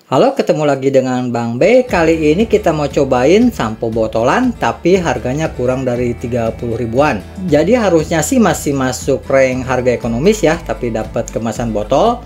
Halo, ketemu lagi dengan Bang B. Kali ini kita mau cobain sampo botolan, tapi harganya kurang dari 30 ribuan. Jadi harusnya sih masih masuk rank harga ekonomis ya, tapi dapat kemasan botol.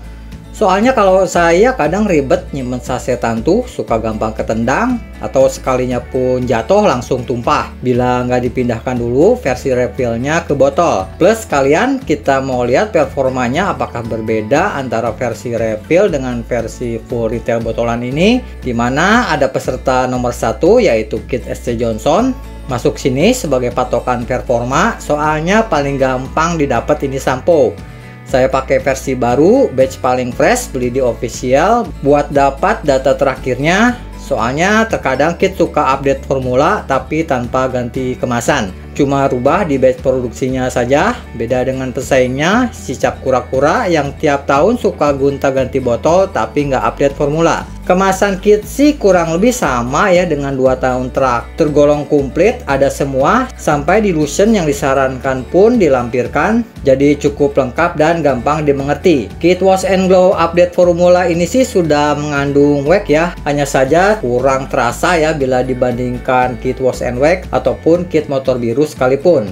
Soalnya kalau saya kadang ribet nyimpen sasetan tuh, suka gampang ketendang, atau sekalinya pun jatuh langsung tumpah bila nggak dipindahkan dulu versi refillnya ke botol. Plus kalian kita mau lihat performanya apakah berbeda antara versi refill dengan versi full retail botolan ini, dimana ada peserta nomor 1 yaitu Kit SC Johnson masuk sini sebagai patokan performa, soalnya paling gampang didapat ini sampo. Saya pakai versi baru, batch paling fresh, beli di official buat dapat data terakhirnya. Soalnya terkadang Kit suka update formula tapi tanpa ganti kemasan. Cuma rubah di batch produksinya saja. Beda dengan pesaingnya, si Cap Kura-Kura yang tiap tahun suka gonta-ganti botol tapi nggak update formula. Kemasan Kit sih kurang lebih sama ya dengan 2 tahun terakhir. Tergolong komplit, ada semua, sampai dilution yang disarankan pun dilampirkan. Jadi cukup lengkap dan gampang dimengerti. Kit Wash and Glow update formula ini sih sudah mengandung wax ya. Hanya saja kurang terasa ya bila dibandingkan Kit Wash and Wax ataupun Kit Motor Biru sekalipun.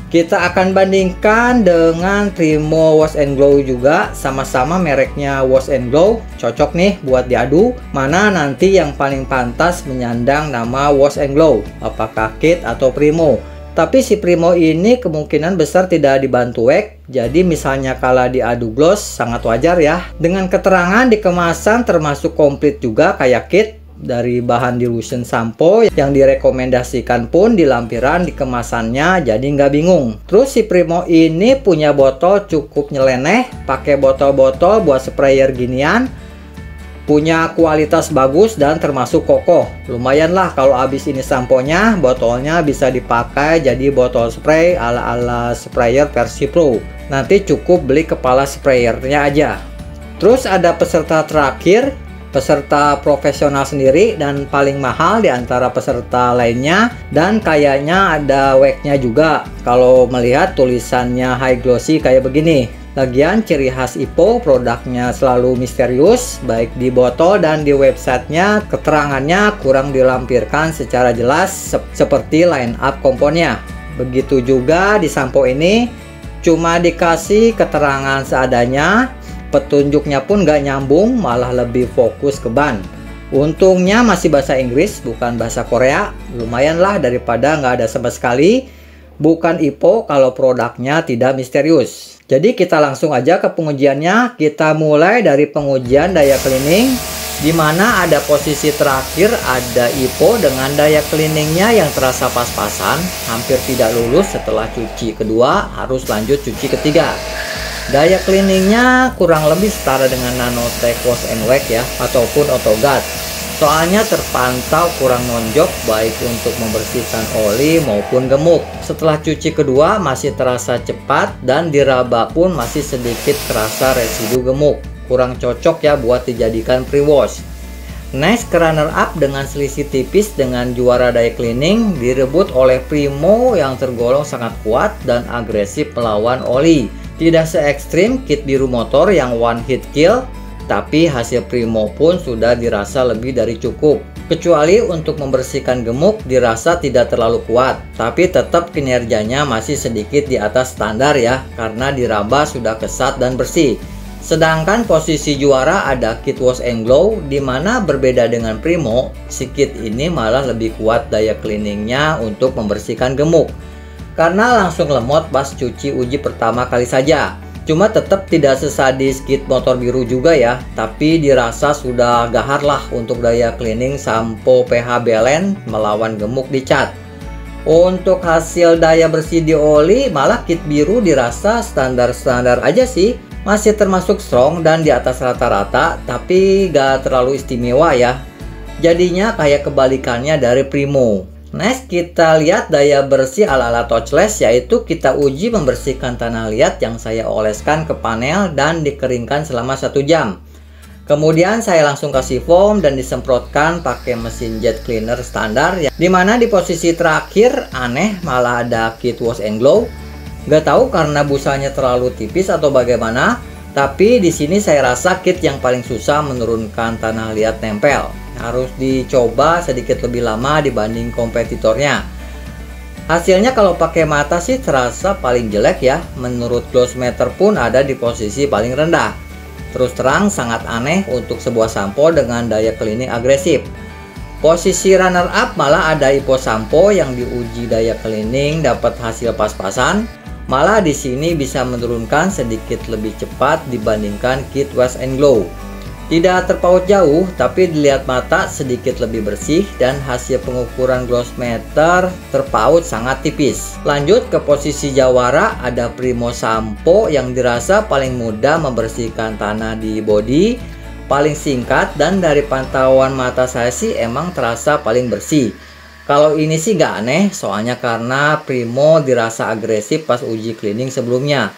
Kita akan bandingkan dengan Primo Wash and Glow juga, sama-sama mereknya Wash and Glow, cocok nih buat diadu, mana nanti yang paling pantas menyandang nama Wash and Glow, apakah Kit atau Primo. Tapi si Primo ini kemungkinan besar tidak dibantu wax, jadi misalnya kalah diadu gloss sangat wajar ya. Dengan keterangan di kemasan termasuk komplit juga kayak Kit. Dari bahan dilution sampo yang direkomendasikan pun di lampiran di kemasannya, jadi nggak bingung. Terus si Primo ini punya botol cukup nyeleneh, pakai botol-botol buat sprayer ginian, punya kualitas bagus dan termasuk kokoh. Lumayan lah kalau habis ini samponya, botolnya bisa dipakai jadi botol spray ala-ala sprayer versi Pro. Nanti cukup beli kepala sprayernya aja. Terus ada peserta terakhir, peserta profesional sendiri dan paling mahal di antara peserta lainnya, dan kayaknya ada wax-nya juga kalau melihat tulisannya high glossy kayak begini. Lagian ciri khas Ipo, produknya selalu misterius, baik di botol dan di websitenya keterangannya kurang dilampirkan secara jelas seperti line up komponnya. Begitu juga di sampo ini, cuma dikasih keterangan seadanya. Petunjuknya pun gak nyambung, malah lebih fokus ke ban. Untungnya masih bahasa Inggris, bukan bahasa Korea. Lumayan lah daripada nggak ada sama sekali. Bukan Ipo kalau produknya tidak misterius. Jadi kita langsung aja ke pengujiannya. Kita mulai dari pengujian daya cleaning, dimana ada posisi terakhir ada Ipo dengan daya cleaningnya yang terasa pas-pasan, hampir tidak lulus. Setelah cuci kedua harus lanjut cuci ketiga. Daya cleaningnya kurang lebih setara dengan Nanotech Wash and Wax ya, ataupun Autogat. Soalnya terpantau kurang nonjok baik untuk membersihkan oli maupun gemuk. Setelah cuci kedua masih terasa cepat dan diraba pun masih sedikit terasa residu gemuk. Kurang cocok ya buat dijadikan pre-wash. Next, runner up dengan selisih tipis dengan juara daya cleaning direbut oleh Primo yang tergolong sangat kuat dan agresif melawan oli. Tidak se ekstrim Kit Biru Motor yang one hit kill, tapi hasil Primo pun sudah dirasa lebih dari cukup. Kecuali untuk membersihkan gemuk dirasa tidak terlalu kuat, tapi tetap kinerjanya masih sedikit di atas standar ya, karena diraba sudah kesat dan bersih. Sedangkan posisi juara ada Kit Wash and Glow, dimana berbeda dengan Primo, si Kit ini malah lebih kuat daya cleaningnya untuk membersihkan gemuk. Karena langsung lemot pas cuci uji pertama kali saja. Cuma tetap tidak sesadis Kit Motor Biru juga ya, tapi dirasa sudah gahar lah untuk daya cleaning sampo PH Belen melawan gemuk di cat. Untuk hasil daya bersih di oli malah Kit Biru dirasa standar-standar aja sih, masih termasuk strong dan di atas rata-rata, tapi gak terlalu istimewa ya. Jadinya kayak kebalikannya dari Primo. Next, kita lihat daya bersih ala-ala touchless, yaitu kita uji membersihkan tanah liat yang saya oleskan ke panel dan dikeringkan selama 1 jam. Kemudian saya langsung kasih foam dan disemprotkan pakai mesin jet cleaner standar, dimana di posisi terakhir aneh malah ada Kit Wash and Glow. Gak tahu karena busanya terlalu tipis atau bagaimana, Tapi di sini saya rasa kit yang paling susah menurunkan tanah liat nempel. Harus dicoba sedikit lebih lama dibanding kompetitornya. Hasilnya kalau pakai mata sih terasa paling jelek ya. Menurut Glossmeter pun ada di posisi paling rendah. Terus terang sangat aneh untuk sebuah sampo dengan daya cleaning agresif. Posisi runner up malah ada Ipo sampo yang diuji daya cleaning dapat hasil pas-pasan. Malah di sini bisa menurunkan sedikit lebih cepat dibandingkan kit Wash and Glow. Tidak terpaut jauh, tapi dilihat mata sedikit lebih bersih dan hasil pengukuran Glossmeter terpaut sangat tipis. Lanjut ke posisi jawara, ada Primo sampo yang dirasa paling mudah membersihkan tanah di body, paling singkat, dan dari pantauan mata saya sih emang terasa paling bersih. Kalau ini sih gak aneh, soalnya karena Primo dirasa agresif pas uji cleaning sebelumnya.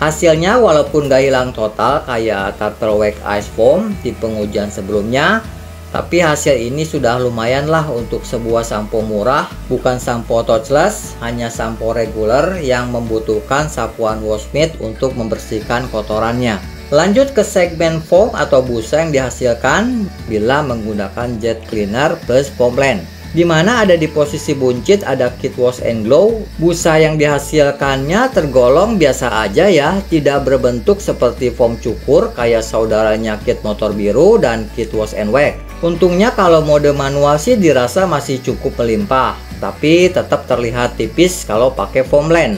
Hasilnya walaupun gak hilang total kayak Turtle Wax Ice Foam di pengujian sebelumnya, tapi hasil ini sudah lumayan lah untuk sebuah sampo murah, bukan sampo touchless, hanya sampo reguler yang membutuhkan sapuan wash mitt untuk membersihkan kotorannya. Lanjut ke segmen foam atau busa yang dihasilkan bila menggunakan jet cleaner plus foam blend. Di mana ada di posisi buncit ada kit Wash and Glow. Busa yang dihasilkannya tergolong biasa aja ya, tidak berbentuk seperti foam cukur kayak saudaranya kit motor biru dan kit Wash and Wax. Untungnya kalau mode manual sih dirasa masih cukup melimpah, tapi tetap terlihat tipis kalau pakai foam blend.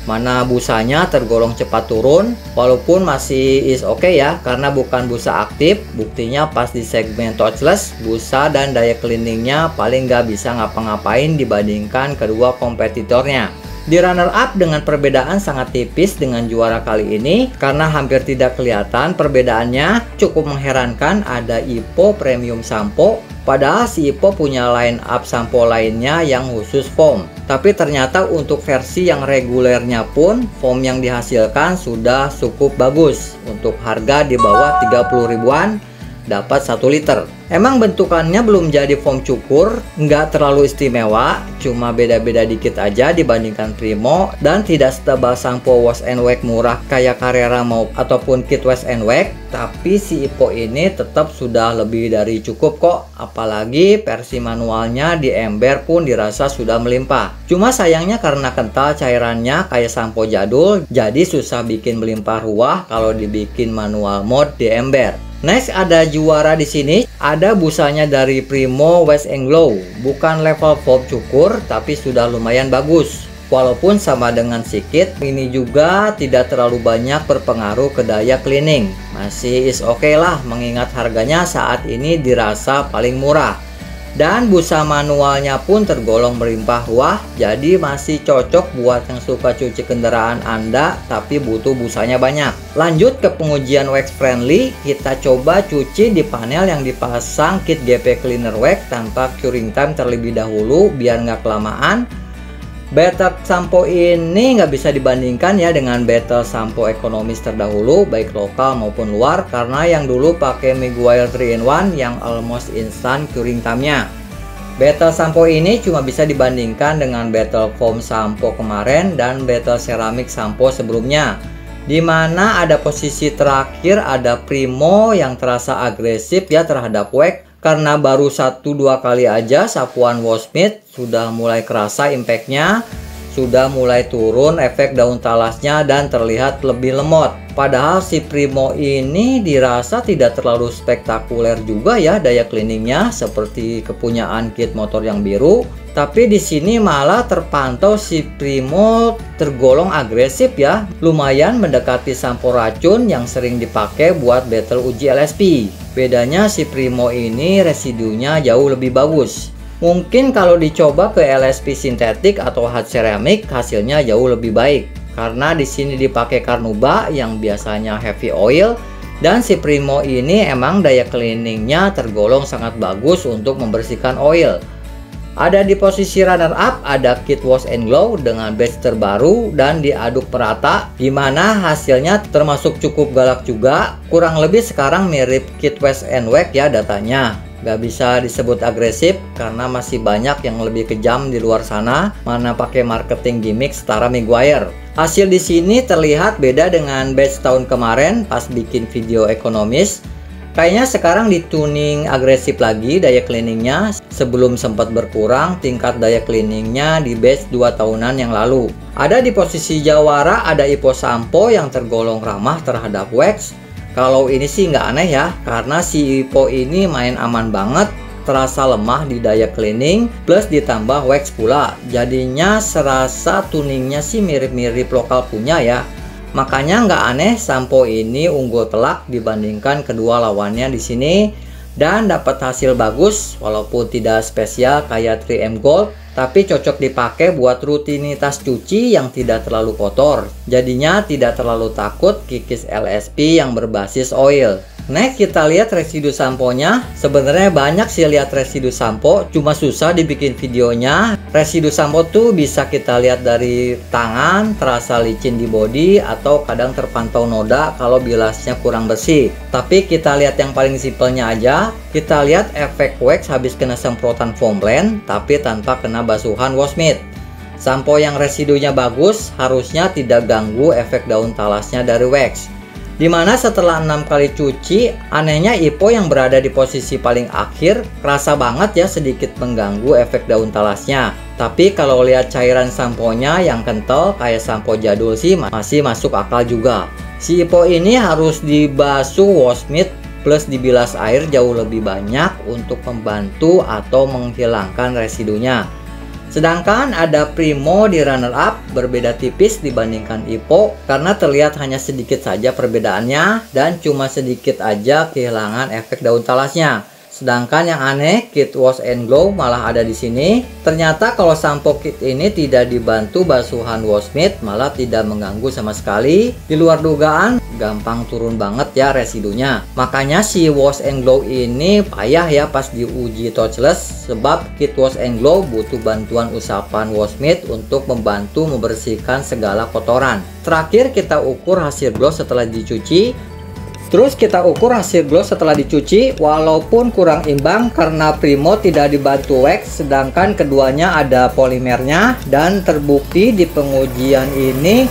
Mana busanya tergolong cepat turun, walaupun masih is oke ya, karena bukan busa aktif. Buktinya pas di segmen touchless, busa dan daya cleaningnya paling nggak bisa ngapa-ngapain dibandingkan kedua kompetitornya. Di runner up dengan perbedaan sangat tipis dengan juara kali ini, karena hampir tidak kelihatan perbedaannya. Cukup mengherankan ada Ipo Premium Sampo, padahal si Ipo punya line up sampo lainnya yang khusus foam. Tapi ternyata untuk versi yang regulernya pun foam yang dihasilkan sudah cukup bagus. Untuk harga di bawah 30 ribuan dapat 1 liter. Emang bentukannya belum jadi foam cukur, nggak terlalu istimewa, cuma beda-beda dikit aja dibandingkan Primo, dan tidak setebal sampo Wash and Wax murah kayak Carrera mau ataupun kit Wash and Wax. Tapi si Ipo ini tetap sudah lebih dari cukup kok, apalagi versi manualnya di ember pun dirasa sudah melimpah. Cuma sayangnya karena kental cairannya kayak sampo jadul, jadi susah bikin melimpah ruah kalau dibikin manual mode di ember. Next ada juara di sini, ada busanya dari Primo Wash and Glow, bukan level foam cukur tapi sudah lumayan bagus. Walaupun sama dengan si kit, ini juga tidak terlalu banyak berpengaruh ke daya cleaning. Masih is oke lah mengingat harganya saat ini dirasa paling murah. Dan busa manualnya pun tergolong melimpah ruah, jadi masih cocok buat yang suka cuci kendaraan Anda tapi butuh busanya banyak. Lanjut ke pengujian wax friendly, kita coba cuci di panel yang dipasang kit GP Cleaner Wax tanpa curing time terlebih dahulu biar nggak kelamaan. Battle sampo ini nggak bisa dibandingkan ya dengan battle sampo ekonomis terdahulu baik lokal maupun luar, karena yang dulu pakai Meguiar 3-in-1 yang almost instant curing time-nya. Battle sampo ini cuma bisa dibandingkan dengan battle foam sampo kemarin dan battle ceramic sampo sebelumnya, dimana ada posisi terakhir ada Primo yang terasa agresif ya terhadap wax. Karena baru 1-2 kali aja sapuan wash mitt sudah mulai kerasa impactnya, sudah mulai turun efek daun talasnya dan terlihat lebih lemot. Padahal si Primo ini dirasa tidak terlalu spektakuler juga ya daya cleaningnya seperti kepunyaan kit motor yang biru. Tapi di sini malah terpantau si Primo tergolong agresif ya, lumayan mendekati sampo racun yang sering dipakai buat battle uji LSP. Bedanya si Primo ini residunya jauh lebih bagus. Mungkin kalau dicoba ke LSP sintetik atau hard ceramic hasilnya jauh lebih baik. Karena di sini dipakai Carnauba yang biasanya heavy oil, dan si Primo ini emang daya cleaningnya tergolong sangat bagus untuk membersihkan oil. Ada di posisi runner up ada kit Wash and Glow dengan batch terbaru dan diaduk merata, dimana hasilnya termasuk cukup galak juga. Kurang lebih sekarang mirip kit Wash and Wax ya datanya. Gak bisa disebut agresif karena masih banyak yang lebih kejam di luar sana, mana pakai marketing gimmick setara Meguiar. Hasil di sini terlihat beda dengan batch tahun kemarin pas bikin video ekonomis. Kayaknya sekarang di tuning agresif lagi daya cleaningnya. Sebelum sempat berkurang tingkat daya cleaningnya di batch 2 tahunan yang lalu. Ada di posisi jawara ada IPO sampo yang tergolong ramah terhadap wax. Kalau ini sih nggak aneh ya, karena si IPO ini main aman banget. Terasa lemah di daya cleaning plus ditambah wax pula, jadinya serasa tuningnya sih mirip-mirip lokal punya ya. Makanya nggak aneh sampo ini unggul telak dibandingkan kedua lawannya di sini dan dapat hasil bagus walaupun tidak spesial kayak 3M Gold, tapi cocok dipakai buat rutinitas cuci yang tidak terlalu kotor. Jadinya tidak terlalu takut kikis LSP yang berbasis oil. Next kita lihat residu samponya. Sebenarnya banyak sih lihat residu sampo, cuma susah dibikin videonya. Residu sampo tuh bisa kita lihat dari tangan, terasa licin di body, atau kadang terpantau noda kalau bilasnya kurang bersih. Tapi kita lihat yang paling simpelnya aja. Kita lihat efek wax habis kena semprotan foam blend, tapi tanpa kena basuhan wash mitt. Sampo yang residunya bagus harusnya tidak ganggu efek daun talasnya dari wax. Dimana setelah 6 kali cuci, anehnya IPO yang berada di posisi paling akhir kerasa banget ya sedikit mengganggu efek daun talasnya. Tapi kalau lihat cairan samponya yang kental kayak sampo jadul sih masih masuk akal juga. Si IPO ini harus dibasuh wash mitt plus dibilas air jauh lebih banyak untuk membantu atau menghilangkan residunya. Sedangkan ada Primo di runner up berbeda tipis dibandingkan IPO karena terlihat hanya sedikit saja perbedaannya dan cuma sedikit aja kehilangan efek daun talasnya. Sedangkan yang aneh, kit wash and glow malah ada di sini. Ternyata kalau sampo kit ini tidak dibantu basuhan wash mitt, malah tidak mengganggu sama sekali. Di luar dugaan, gampang turun banget ya residunya. Makanya si wash and glow ini payah ya pas diuji touchless, sebab kit wash and glow butuh bantuan usapan wash mitt untuk membantu membersihkan segala kotoran. Terakhir kita ukur hasil glow setelah dicuci. Terus kita ukur hasil gloss setelah dicuci, walaupun kurang imbang karena Primo tidak dibantu wax, sedangkan keduanya ada polimernya, dan terbukti di pengujian ini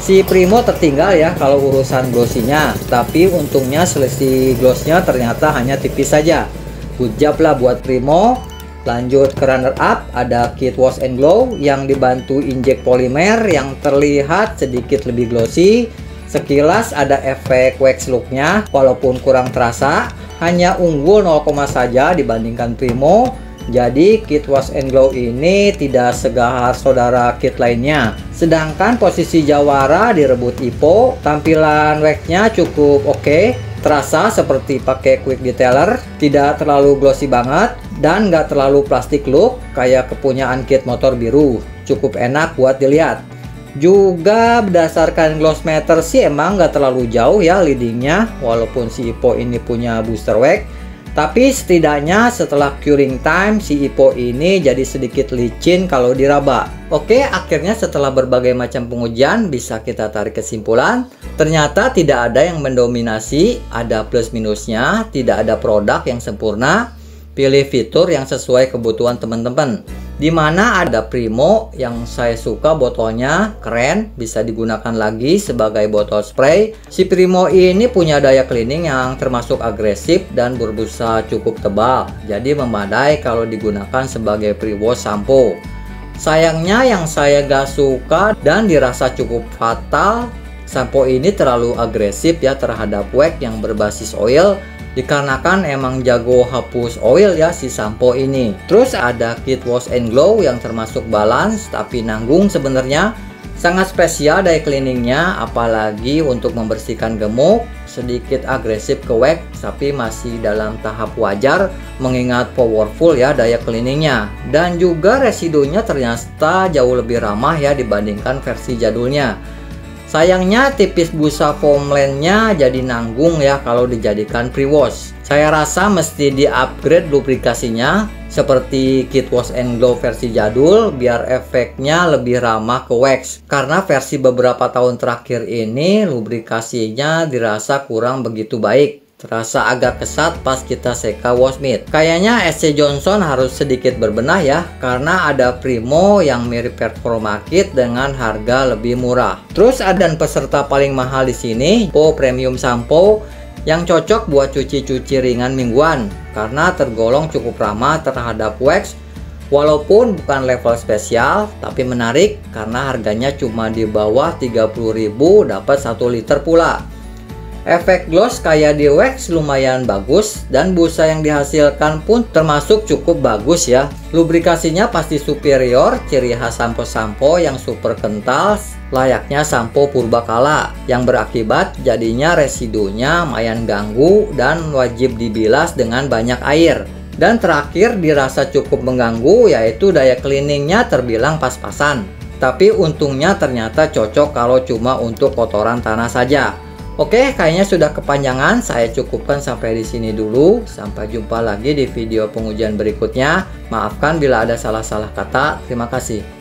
si Primo tertinggal ya kalau urusan glossinya. Tapi untungnya selisih glossnya ternyata hanya tipis saja. Good job lah buat Primo. Lanjut ke runner up, ada kit wash and glow yang dibantu injek polimer yang terlihat sedikit lebih glossy. Sekilas ada efek wax looknya walaupun kurang terasa, hanya unggul 0, saja dibandingkan Primo. Jadi kit wash and glow ini tidak segahar saudara kit lainnya. Sedangkan posisi jawara direbut IPO, tampilan waxnya cukup oke. Terasa seperti pakai quick detailer, tidak terlalu glossy banget dan nggak terlalu plastik look kayak kepunyaan kit motor biru. Cukup enak buat dilihat. Juga berdasarkan gloss meter sih emang nggak terlalu jauh ya leadingnya, walaupun si IPO ini punya booster wax. Tapi setidaknya setelah curing time si IPO ini jadi sedikit licin kalau diraba. Oke, akhirnya setelah berbagai macam pengujian bisa kita tarik kesimpulan. Ternyata tidak ada yang mendominasi, ada plus minusnya, tidak ada produk yang sempurna. Pilih fitur yang sesuai kebutuhan teman-teman. Dimana ada Primo yang saya suka botolnya keren, bisa digunakan lagi sebagai botol spray. Si Primo ini punya daya cleaning yang termasuk agresif dan berbusa cukup tebal, jadi memadai kalau digunakan sebagai pre-wash sampo. Sayangnya yang saya gak suka dan dirasa cukup fatal, sampo ini terlalu agresif ya terhadap wax yang berbasis oil. Dikarenakan emang jago hapus oil ya si sampo ini. Terus ada kit wash and glow yang termasuk balance tapi nanggung sebenarnya. Sangat spesial daya cleaningnya, apalagi untuk membersihkan gemuk. Sedikit agresif ke wax tapi masih dalam tahap wajar mengingat powerful ya daya cleaningnya. Dan juga residunya ternyata jauh lebih ramah ya dibandingkan versi jadulnya. Sayangnya tipis busa foam blendnya jadi nanggung ya kalau dijadikan pre-wash. Saya rasa mesti di-upgrade lubrikasinya seperti kit wash and glow versi jadul biar efeknya lebih ramah ke wax. Karena versi beberapa tahun terakhir ini lubrikasinya dirasa kurang begitu baik. terasa agak kesat pas kita seka wash mitt. Kayaknya SC Johnson harus sedikit berbenah ya, karena ada Primo yang mirip Performa Kit dengan harga lebih murah. Terus ada peserta paling mahal di sini, Premium Sampo, yang cocok buat cuci-cuci ringan mingguan karena tergolong cukup ramah terhadap wax. Walaupun bukan level spesial, tapi menarik karena harganya cuma di bawah 30.000 dapat 1 liter pula. Efek gloss kayak di wax lumayan bagus dan busa yang dihasilkan pun termasuk cukup bagus ya. Lubrikasinya pasti superior, ciri khas sampo-sampo yang super kental layaknya sampo purbakala yang berakibat jadinya residunya lumayan ganggu dan wajib dibilas dengan banyak air. Dan terakhir dirasa cukup mengganggu yaitu daya cleaningnya terbilang pas-pasan. Tapi untungnya ternyata cocok kalau cuma untuk kotoran tanah saja. Oke, kayaknya sudah kepanjangan. Saya cukupkan sampai di sini dulu. Sampai jumpa lagi di video pengujian berikutnya. Maafkan bila ada salah-salah kata. Terima kasih.